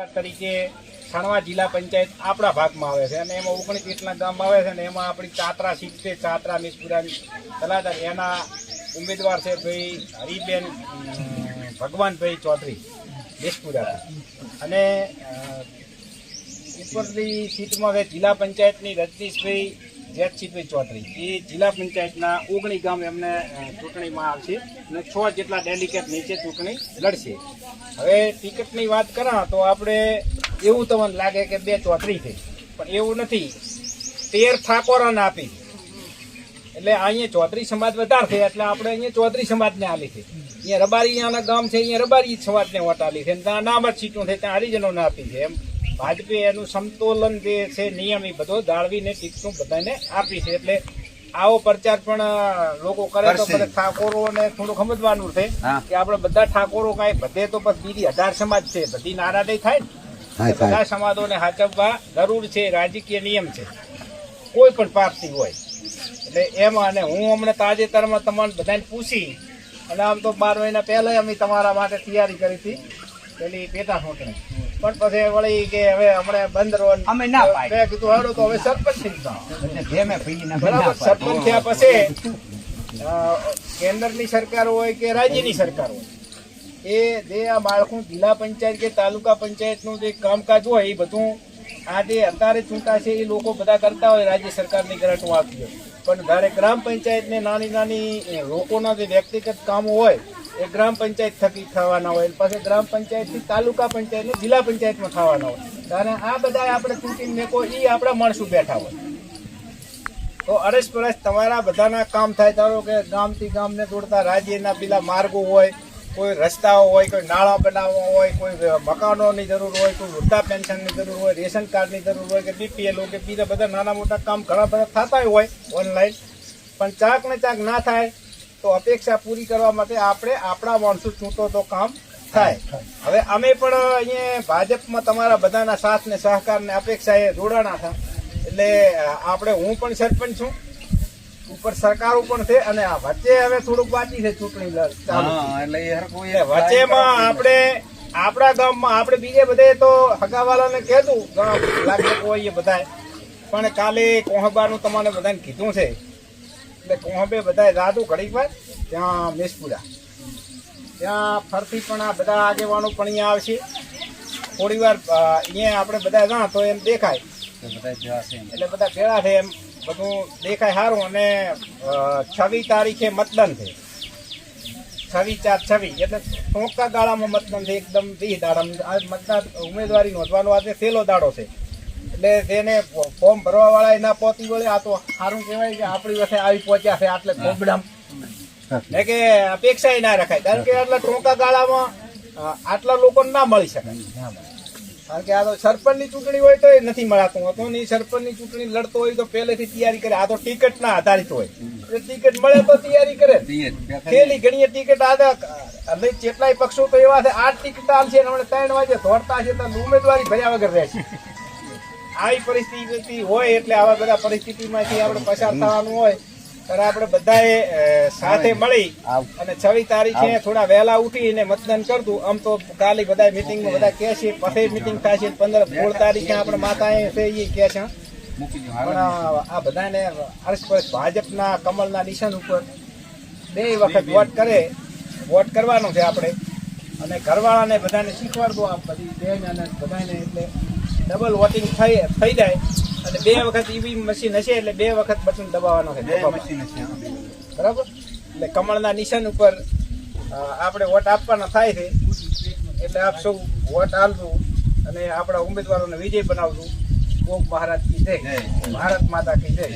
તરીકે ખાણવા જિલ્લા પંચાયત આપણા ભાગમાં આવે છે અને એમાં 19 જેટલા ગામ આવે છે અને એમાં આપણી ચાત્રા સીટ છે, ચાત્રા મિસપુરાની તલાદર, એના ઉમેદવાર છે ભાઈ હરિબેન ભગવાનભાઈ ચૌધરી મિસપુરા. અને ઉપરની સીટમાં છે જિલ્લા પંચાયતની રજનીશભાઈ જેતસિંહભાઈ ચૌધરી. એ જિલ્લા પંચાયતના 19 ગામ એમને ચૂંટણીમાં આવશે અને 6 જેટલા ડેલિકેટ નીચે ચૂંટણી લડશે. હવે ટિકિટની વાત કરા તો આપણે એવું તમને લાગે કે 2 ચૌધરી થઈ, પણ એવું નથી. 13 ઠાકોરોને આપી એટલે અહીંયા ચૌધરી સમાજ વધારે છે એટલે આપણે અહીંયા ચૌધરી સમાજને આલી છે. અહીંયા રબારીયાના ગામ છે, અહીંયા રબારી સમાજને વોટ આલી છે. ત્યાં નામત સીટો છે ત્યાં હરિજનોને આપી છે. એમ ભાજપે એનું સમતોલન જે છે નિયમ એ બધો જાળવીને ટિકિટો બધાને આપી છે. એટલે આવો પ્રચાર પણ લોકો કરે તો બધા ઠાકોરોને થોડું સમજવાનું છે કે આપણે બધા ઠાકોરો કાંઈ બધે તો પછી બીજી 18 સમાજ છે, બધી નારાજય થાય ને. બધા સમાજોને હાચવવા જરૂર છે, રાજકીય નિયમ છે, કોઈ પણ પાર્ટી હોય. એટલે એમાં અને હું હમણાં તાજેતરમાં તમારે બધાને પૂછી અને આમ તો 12 મહિના પહેલા અમે તમારા માટે તૈયારી કરી હતી પેલી પેટા ચૂંટણી, પણ પછી વળી કે હવે હમણાં બંધ રહો અમે ના પાય કીધું હાડો તો હવે સરપંચ થઈ જાઓ. બરાબર, સરપંચ થયા પછી કેન્દ્રની સરકાર હોય કે રાજ્યની સરકાર હોય એ જે આ બાળકું જિલ્લા પંચાયત કે તાલુકા પંચાયતનું જે કામકાજ હોય એ બધું આ જે અત્યારે ચૂંટાશે એ લોકો બધા કરતા હોય, રાજ્ય સરકારની ગ્રાન્ટો આપતી હોય. પણ જ્યારે ગ્રામ પંચાયતને નાની નાની લોકોના જે વ્યક્તિગત કામો હોય એ ગ્રામ પંચાયત થકી થવાના હોય, પછી ગ્રામ પંચાયતથી તાલુકા પંચાયતને જિલ્લા પંચાયતમાં થવાના હોય. અને આ બધા આપણે ચૂંટીને મેકો એ આપણા માણસો બેઠા હોય તો અરસપરસ તમારા બધાના કામ થાય. ધારો કે ગામથી ગામને જોડતા રાજ્યના પેલા માર્ગો હોય, કોઈ રસ્તાઓ હોય, કોઈ નાળા બનાવવા હોય, કોઈ મકાનોની જરૂર હોય, કોઈ વૃદ્ધા પેન્શનની જરૂર હોય, રેશન કાર્ડની જરૂર હોય કે બીપીએલ કે બીજા બધા નાના મોટા કામ ઘણા બધા થતા હોય ઓનલાઈન. પણ ચાક ને ચાક ના થાય તો અપેક્ષા પૂરી કરવા માટે આપણે આપણા માણસો ચૂંટો તો કામ થાય. હવે અમે પણ અહીંયા ભાજપમાં તમારા બધાના સાથ ને સહકાર ને અપેક્ષાએ જોડાણા હતા. એટલે આપણે હું પણ સરપંચ છું, ઉપર સરકારો પણ છે અને વચ્ચે હવે થોડુંક બાકી છે ચૂંટણી વચ્ચેમાં આપણે આપણા ગામમાં આપણે બીજે બધે તો હગાવાલાને કહેતું ગામ લાગે હોય બધા, પણ કાલે કોહબાનું તમને બધાને કીધું છે એટલે કોહબે બધા રાધું ઘડીક વાર ત્યાં મેસપુરા ત્યાં ફરતી પણ આ બધા આગેવાનો પણ અહીંયા આવશે. થોડી વાર અહીંયા આપણે બધા જા તો એમ દેખાય એટલે બધા ભેળા છે એમ બધું દેખાય સારું. અને 26 તારીખે મતદાન છે, 26/4/26 એટલે ટૂંકા ગાળામાં મતદાન છે. એકદમ 20 દાડા મતદાન ઉમેદવારી નોંધવાનો આજે છેલ્લો દાડો છે. એટલે તેને ફોર્મ ભરવા વાળા ના પહોંચી વળે આ તો સારું કહેવાય કે આપણી વખતે આવી પહોંચ્યા છે આટલે પ્રોગ્રામ ને કે અપેક્ષા ના રખાય. કારણ કે આટલા ટૂંકા ગાળામાં આટલા લોકોને ના મળી શકાય. કારણ કે આ તો સરપંચની ચૂંટણી હોય તો એ નથી મળાતું હતું ને સરપંચની ચૂંટણી લડતો હોય તો પહેલેથી તૈયારી કરે. આ તો ટિકિટ ના આધારિત હોય એટલે ટિકિટ મળે તો તૈયારી કરે. પેલી ઘણી ટિકિટ આધાર કેટલાય પક્ષો તો એવા છે 8 ટિકિટ આવશે અને 3 વાગે દોડતા છે તો ઉમેદવારી ભર્યા વગર રહેશે. આવી પરિસ્થિતિ હોય એટલે આવા બધા પરિસ્થિતિમાંથી આપણે પસાર થવાનું હોય ત્યારે આપણે બધાએ સાથે મળી અને 26 તારીખે થોડા વહેલા ઉઠીને મતદાન કરતું. આમ તો કાલે બધા મિટિંગમાં બધા કહે છે પછી મિટિંગ થાય છે 16 તારીખે આપણે માતાએ છે એ કહે છે. પણ આ બધાને અરસપરસ ભાજપના કમળના નિશાન ઉપર 2 વખત વોટ કરે, વોટ કરવાનો છે આપણે. અને ઘરવાળાને બધાને શીખવાડતું આ બધી બેન અને બધાને એટલે ડબલ વોટિંગ થઈ જાય. અને 2 વખત ઈવીએમ મશીન હશે એટલે 2 વખત બટન દબાવવાનો છે બરાબર. એટલે કમળના નિશાન ઉપર આપણે વોટ આપવાના થાય છે. એટલે આપ સૌ વોટ આપશું અને આપણા ઉમેદવારોને વિજય બનાવશું. ગોપ મહારાજ કી જય, ભારત માતા કી જય.